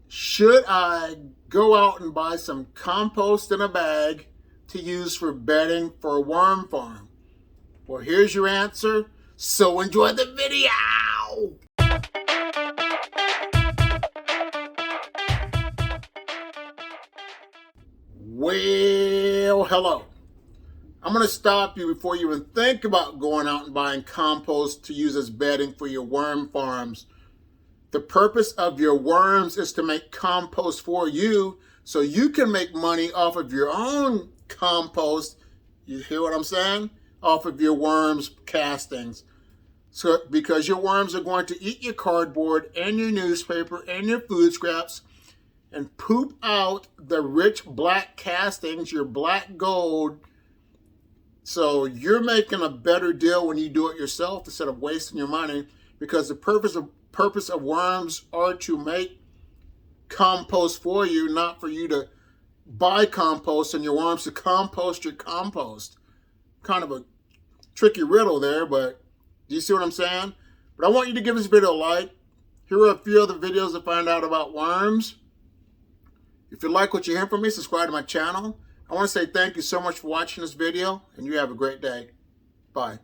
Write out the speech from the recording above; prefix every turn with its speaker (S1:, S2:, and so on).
S1: Should I go out and buy some compost in a bag to use for bedding for a worm farm? Well, here's your answer. So enjoy the video. Well, hello. I'm going to stop you before you even think about going out and buying compost to use as bedding for your worm farms. The purpose of your worms is to make compost for you so you can make money off of your own compost. You hear what I'm saying? Off of your worms' castings. So, because your worms are going to eat your cardboard and your newspaper and your food scraps and poop out the rich black castings, your black gold. So you're making a better deal when you do it yourself instead of wasting your money, because the purpose of worms are to make compost for you, not for you to buy compost and your worms to compost your compost. Kind of a tricky riddle there, but do you see what I'm saying? But I want you to give this video a like. Here are a few other videos to find out about worms. If you like what you hear from me, subscribe to my channel. I want to say thank you so much for watching this video, and you have a great day. Bye.